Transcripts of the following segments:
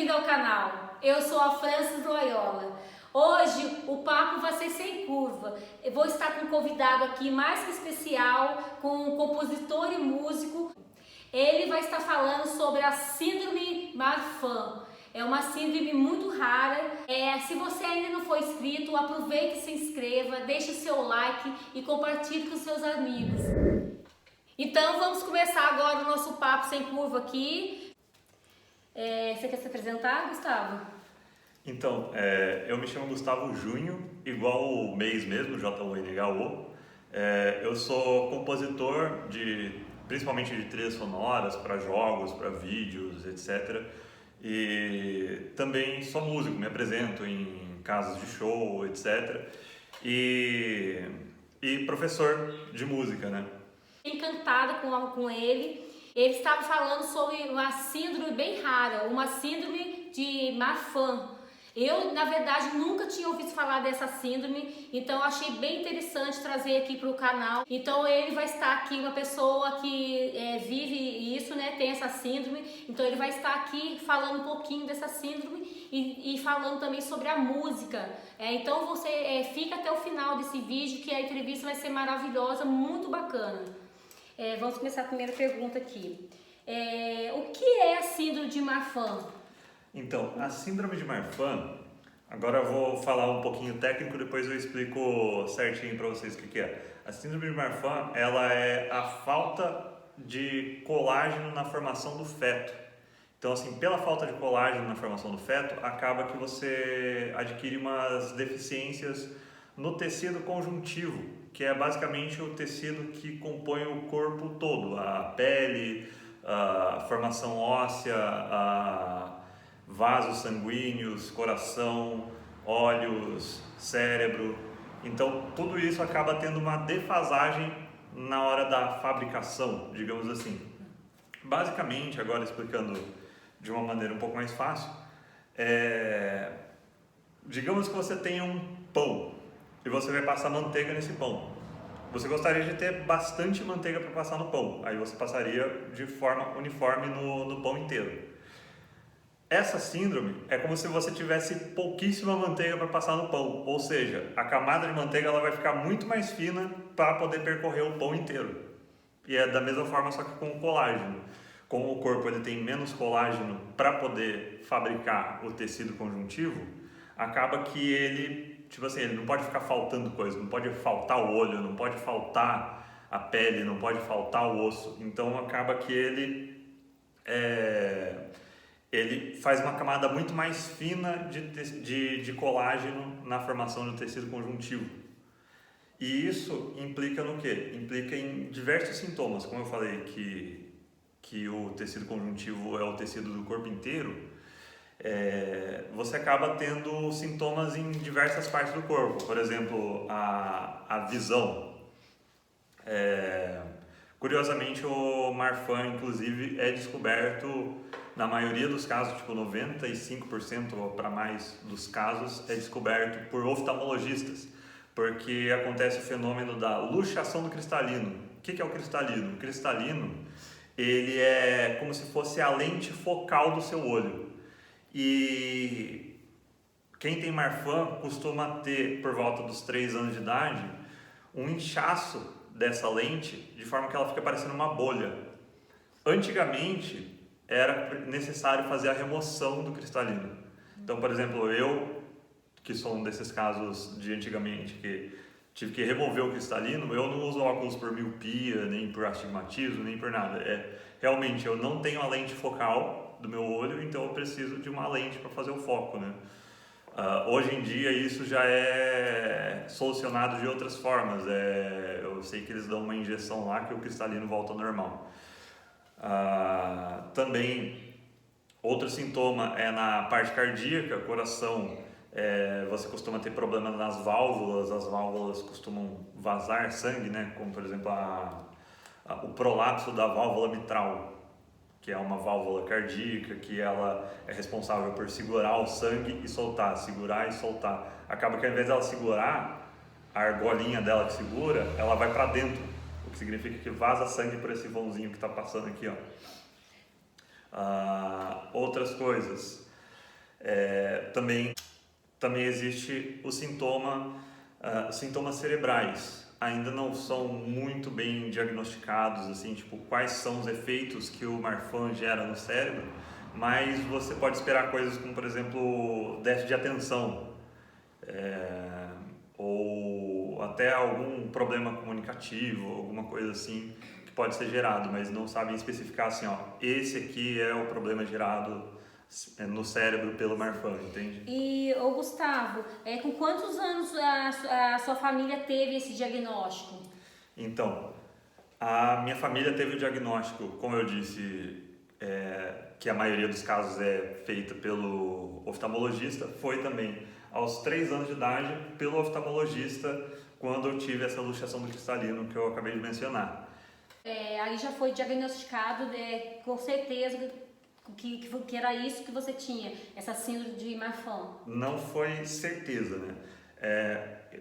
bem-vindo ao canal. Eu sou a Francis Loyola. Hoje o papo vai ser sem curva. Eu vou estar com um convidado aqui mais que especial, com um compositor e músico. Ele vai estar falando sobre a síndrome Marfan. É uma síndrome muito rara. Se você ainda não for inscrito, aproveite e se inscreva, deixe o seu like e compartilhe com seus amigos. Então vamos começar agora o nosso papo sem curva aqui. Você quer se apresentar, Gustavo? Então, eu me chamo Gustavo Junho, igual o mês mesmo, JUNHO. Eu sou compositor principalmente de trilhas sonoras para jogos, para vídeos, etc. E também sou músico, me apresento em casas de show, etc. E professor de música, né? Encantada com ele. Ele estava falando sobre uma síndrome bem rara, uma síndrome de Marfan. Eu, na verdade, nunca tinha ouvido falar dessa síndrome, então achei bem interessante trazer aqui para o canal. Então ele vai estar aqui, uma pessoa que vive isso, né, tem essa síndrome, então ele vai estar aqui falando um pouquinho dessa síndrome e falando também sobre a música. Então você fica até o final desse vídeo, que a entrevista vai ser maravilhosa, muito bacana. Vamos começar a primeira pergunta aqui. O que é a síndrome de Marfan? Então, a síndrome de Marfan, agora eu vou falar um pouquinho técnico, depois eu explico certinho para vocês o que é. A síndrome de Marfan, ela é a falta de colágeno na formação do feto. Então, assim, pela falta de colágeno na formação do feto, acaba que você adquire umas deficiências no tecido conjuntivo, que é basicamente o tecido que compõe o corpo todo, a pele, a formação óssea, vasos sanguíneos, coração, olhos, cérebro. Então tudo isso acaba tendo uma defasagem na hora da fabricação, digamos assim. Basicamente, agora explicando de uma maneira um pouco mais fácil, digamos que você tenha um pão e você vai passar manteiga nesse pão. Você gostaria de ter bastante manteiga para passar no pão, aí você passaria de forma uniforme no pão inteiro. Essa síndrome é como se você tivesse pouquíssima manteiga para passar no pão, ou seja, a camada de manteiga ela vai ficar muito mais fina para poder percorrer o pão inteiro. E é da mesma forma, só que com colágeno. Como o corpo ele tem menos colágeno para poder fabricar o tecido conjuntivo, acaba que ele, tipo assim, ele não pode ficar faltando coisa, não pode faltar o olho, não pode faltar a pele, não pode faltar o osso. Então acaba que ele faz uma camada muito mais fina de colágeno na formação do tecido conjuntivo. E isso implica no quê? Implica em diversos sintomas. Como eu falei que o tecido conjuntivo é o tecido do corpo inteiro, você acaba tendo sintomas em diversas partes do corpo. Por exemplo, a visão. Curiosamente, o Marfan, inclusive, é descoberto, na maioria dos casos, tipo 95% ou para mais dos casos, é descoberto por oftalmologistas, porque acontece o fenômeno da luxação do cristalino. O que é o cristalino? O cristalino, ele é como se fosse a lente focal do seu olho. E quem tem Marfan costuma ter, por volta dos 3 anos de idade, um inchaço dessa lente, de forma que ela fica parecendo uma bolha. Antigamente, era necessário fazer a remoção do cristalino. Então, por exemplo, eu, que sou um desses casos de antigamente, que tive que remover o cristalino, eu não uso óculos por miopia, nem por astigmatismo, nem por nada. Realmente, eu não tenho a lente focal do meu olho, então eu preciso de uma lente para fazer o foco, né? Hoje em dia isso já é solucionado de outras formas. Eu sei que eles dão uma injeção lá que o cristalino volta ao normal. Também outro sintoma é na parte cardíaca, coração. Você costuma ter problema nas válvulas, as válvulas costumam vazar sangue, né? Como por exemplo o prolapso da válvula mitral, que é uma válvula cardíaca, que ela é responsável por segurar o sangue e soltar, segurar e soltar. Acaba que ao invés dela segurar, a argolinha dela que segura, ela vai para dentro, o que significa que vaza sangue por esse vãozinho que está passando aqui, ó. Outras coisas, Também existe o sintomas cerebrais. Ainda não são muito bem diagnosticados, assim, tipo, quais são os efeitos que o Marfan gera no cérebro, mas você pode esperar coisas como, por exemplo, déficit de atenção, ou até algum problema comunicativo, alguma coisa assim que pode ser gerado, mas não sabem especificar assim, ó, esse aqui é o problema gerado no cérebro pelo Marfan, entende? E, Gustavo, com quantos anos a sua família teve esse diagnóstico? Então, a minha família teve o diagnóstico, como eu disse, que a maioria dos casos é feita pelo oftalmologista, foi também aos 3 anos de idade pelo oftalmologista quando eu tive essa luxação do cristalino que eu acabei de mencionar. Aí já foi diagnosticado, com certeza, que era isso que você tinha, essa síndrome de Marfan. Não foi certeza, né?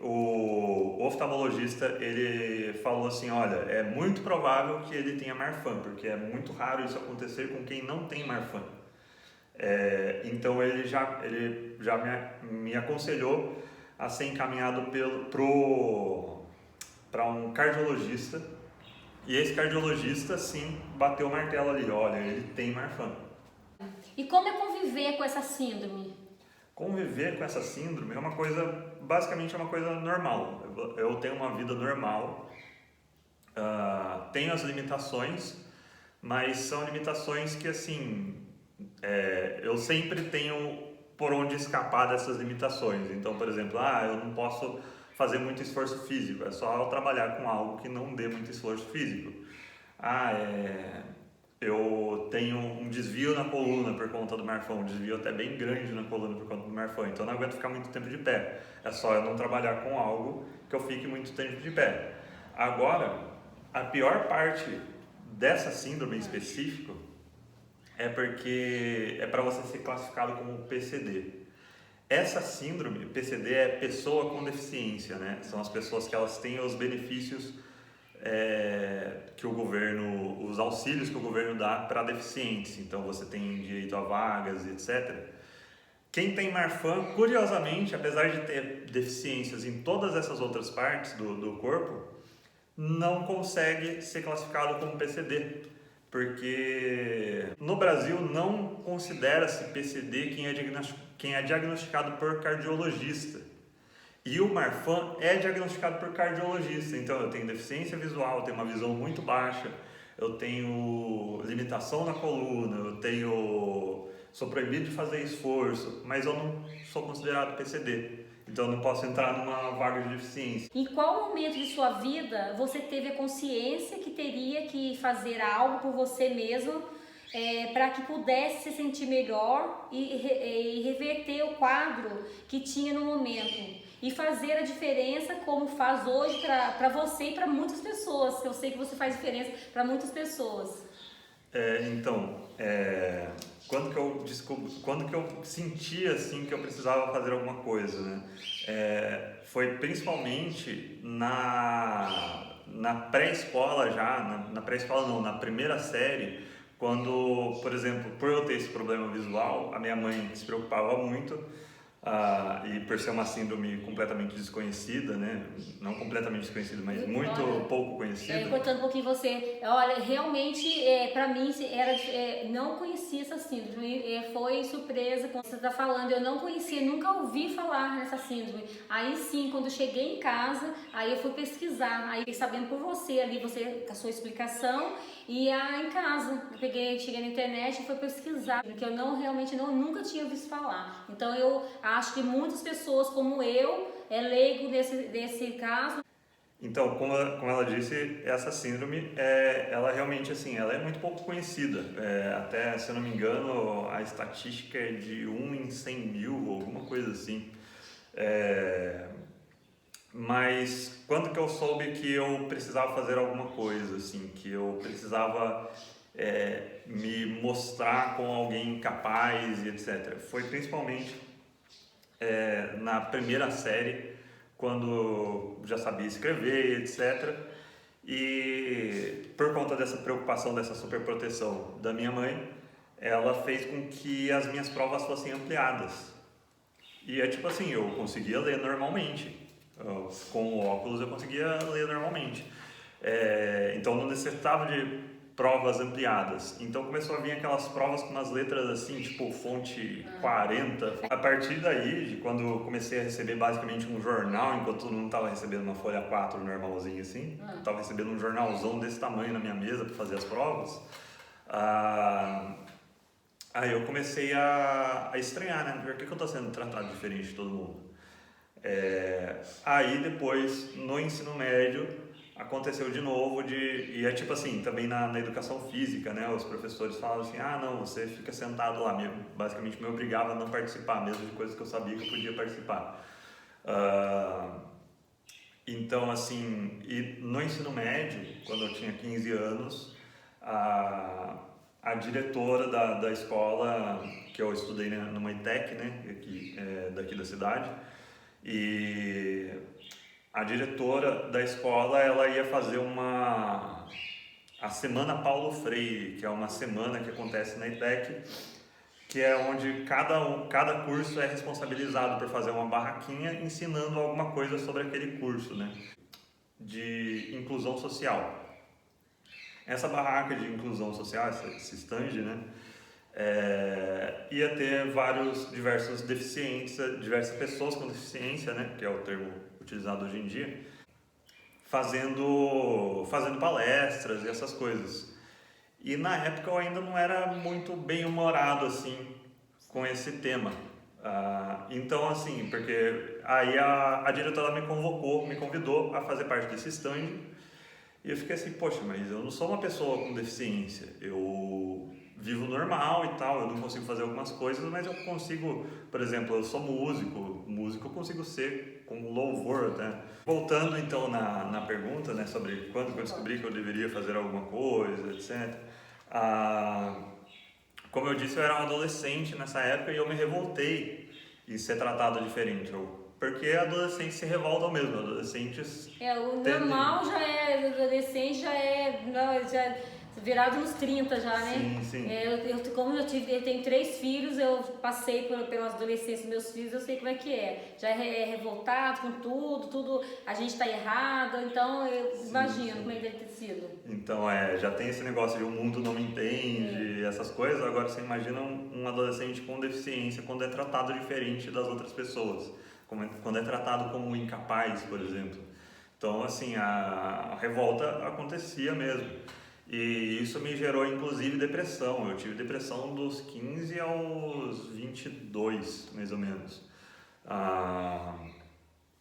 O oftalmologista, ele falou assim, olha, é muito provável que ele tenha Marfan, porque é muito raro isso acontecer com quem não tem Marfan. Então ele já me aconselhou a ser encaminhado para um cardiologista, e esse cardiologista sim bateu o martelo ali, olha, ele tem Marfan. E como é conviver com essa síndrome? Conviver com essa síndrome é uma coisa, basicamente é uma coisa normal. Eu tenho uma vida normal, tenho as limitações, mas são limitações que assim, eu sempre tenho por onde escapar dessas limitações. Então, por exemplo, eu não posso fazer muito esforço físico, é só eu trabalhar com algo que não dê muito esforço físico. Eu tenho um desvio na coluna por conta do Marfan, um desvio até bem grande na coluna por conta do Marfan, então eu não aguento ficar muito tempo de pé. É só eu não trabalhar com algo que eu fique muito tempo de pé. Agora, a pior parte dessa síndrome em específico é porque é para você ser classificado como PCD. Essa síndrome, PCD, é pessoa com deficiência, né? São as pessoas que elas têm os benefícios que o governo, os auxílios que o governo dá para deficientes. Então você tem direito a vagas, etc. Quem tem Marfan, curiosamente, apesar de ter deficiências em todas essas outras partes do corpo, não consegue ser classificado como PCD, porque no Brasil não considera-se PCD quem é diagnosticado por cardiologista. E o Marfan é diagnosticado por cardiologista, então eu tenho deficiência visual, eu tenho uma visão muito baixa, eu tenho limitação na coluna, sou proibido de fazer esforço, mas eu não sou considerado PCD, então eu não posso entrar numa vaga de deficiência. Em qual momento de sua vida você teve a consciência que teria que fazer algo por você mesmo para que pudesse se sentir melhor e reverter o quadro que tinha no momento? E fazer a diferença como faz hoje para você e para muitas pessoas. Eu sei que você faz diferença para muitas pessoas. Quando que eu senti assim que eu precisava fazer alguma coisa, né? Foi principalmente na pré-escola já, na pré-escola não, na primeira série, quando, por exemplo, por eu ter esse problema visual, a minha mãe se preocupava muito. E por ser uma síndrome completamente desconhecida, né? Não completamente desconhecida, mas muito pouco conhecida. Cortando um pouquinho você, olha, realmente para mim não conhecia essa síndrome, foi surpresa quando você está falando, eu não conhecia, nunca ouvi falar nessa síndrome. Aí sim, quando eu cheguei em casa, aí eu fui pesquisar, aí fiquei sabendo por você ali, você com a sua explicação, e em casa, cheguei na internet e fui pesquisar, porque eu nunca tinha ouvido falar. Então eu acho que muitas pessoas como eu leigo nesse caso. Então, como ela disse, essa síndrome, ela realmente assim, ela é muito pouco conhecida. Até, se eu não me engano, a estatística é de 1 em 100 mil, alguma coisa assim. Mas quando que eu soube que eu precisava fazer alguma coisa, assim, que eu precisava me mostrar com alguém capaz e etc. Foi principalmente na primeira série, quando já sabia escrever, etc. E por conta dessa preocupação, dessa superproteção da minha mãe, ela fez com que as minhas provas fossem ampliadas. E é tipo assim, eu conseguia ler normalmente. Com o óculos eu conseguia ler normalmente. Então não necessitava de provas ampliadas. Então começou a vir aquelas provas com umas letras assim, tipo fonte 40. A partir daí, de quando eu comecei a receber basicamente um jornal, enquanto todo mundo estava recebendo uma folha 4 normalzinha assim, eu estava recebendo um jornalzão desse tamanho na minha mesa para fazer as provas. Aí eu comecei a estranhar, né? Por que eu estou sendo tratado diferente de todo mundo? Aí depois, no ensino médio, aconteceu de novo, e é tipo assim, também na educação física, né? Os professores falavam assim, não, você fica sentado lá, basicamente me obrigava a não participar, mesmo de coisas que eu sabia que eu podia participar. Então, assim, e no ensino médio, quando eu tinha 15 anos, a diretora da escola, que eu estudei numa ITEC, né, daqui da cidade, e a diretora da escola, ela ia fazer a Semana Paulo Freire, que é uma semana que acontece na ITEC, que é onde cada curso é responsabilizado por fazer uma barraquinha ensinando alguma coisa sobre aquele curso, né, de inclusão social. Essa barraca de inclusão social, esse stand, né, ia ter diversos deficientes, diversas pessoas com deficiência, né, que é o termo utilizado hoje em dia, fazendo palestras e essas coisas. E na época eu ainda não era muito bem humorado assim com esse tema. Então assim, porque aí a diretora me convidou a fazer parte desse stand. E eu fiquei assim, poxa, mas eu não sou uma pessoa com deficiência, eu vivo normal e tal, eu não consigo fazer algumas coisas, mas eu consigo, por exemplo, eu sou músico eu consigo ser com louvor até. Voltando então na pergunta, né, sobre quando que eu descobri que eu deveria fazer alguma coisa, etc. Como eu disse, eu era um adolescente nessa época e eu me revoltei em ser tratado diferente. Porque adolescentes se revoltam mesmo, adolescentes... O normal já é, adolescente já virado nos 30 já, né? Sim. Como eu tenho 3 filhos, eu passei pela adolescência dos meus filhos, eu sei como é que é. Já é revoltado com tudo, a gente tá errado, então eu imagino como é que deve ter sido. Então, já tem esse negócio de o mundo não me entende, essas coisas. Agora você imagina um adolescente com deficiência quando é tratado diferente das outras pessoas. Quando é tratado como incapaz, por exemplo. Então, assim, a revolta acontecia mesmo. E isso me gerou, inclusive, depressão. Eu tive depressão dos 15 aos 22, mais ou menos.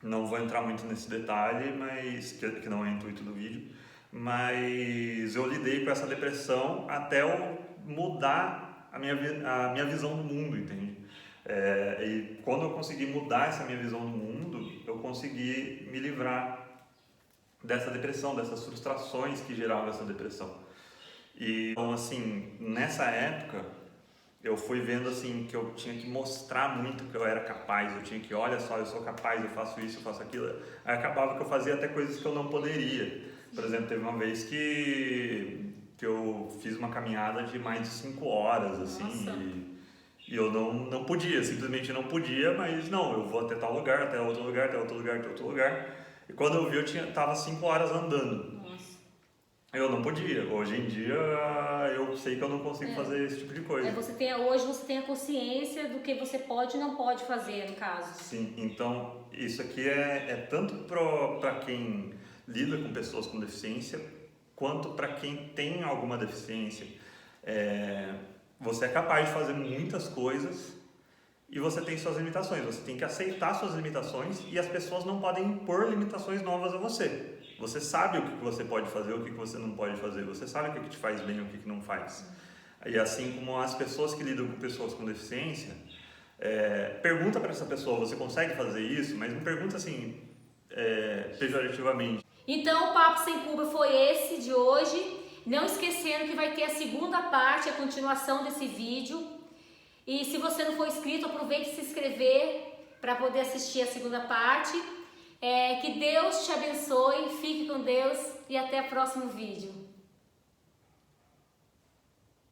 Não vou entrar muito nesse detalhe, mas que não é o intuito do vídeo. Mas eu lidei com essa depressão até eu mudar a minha visão do mundo, entende? E quando eu consegui mudar essa minha visão do mundo, eu consegui me livrar dessa depressão, dessas frustrações que geravam essa depressão. E então, assim, nessa época, eu fui vendo assim que eu tinha que mostrar muito que eu era capaz, eu tinha que, olha só, eu sou capaz, eu faço isso, eu faço aquilo. Aí acabava que eu fazia até coisas que eu não poderia. Por exemplo, teve uma vez que eu fiz uma caminhada de mais de 5 horas, assim, e eu não podia, simplesmente não podia, mas não, eu vou até tal lugar, até outro lugar, até outro lugar, até outro lugar. E quando eu vi, eu tava 5 horas andando. Nossa. Eu não podia. Hoje em dia, eu sei que eu não consigo fazer esse tipo de coisa. Hoje você tem a consciência do que você pode e não pode fazer, no caso. Sim, então isso aqui é tanto para quem lida com pessoas com deficiência, quanto para quem tem alguma deficiência. Você é capaz de fazer muitas coisas e você tem suas limitações. Você tem que aceitar suas limitações e as pessoas não podem impor limitações novas a você. Você sabe o que você pode fazer, o que você não pode fazer. Você sabe o que te faz bem e o que não faz. E assim como as pessoas que lidam com pessoas com deficiência, pergunta para essa pessoa, você consegue fazer isso? Mas não pergunta assim, pejorativamente. Então o Papo Sem Cuba foi esse de hoje. Não esquecendo que vai ter a segunda parte, a continuação desse vídeo. E se você não for inscrito, aproveite e se inscrever para poder assistir a segunda parte. Que Deus te abençoe, fique com Deus e até o próximo vídeo.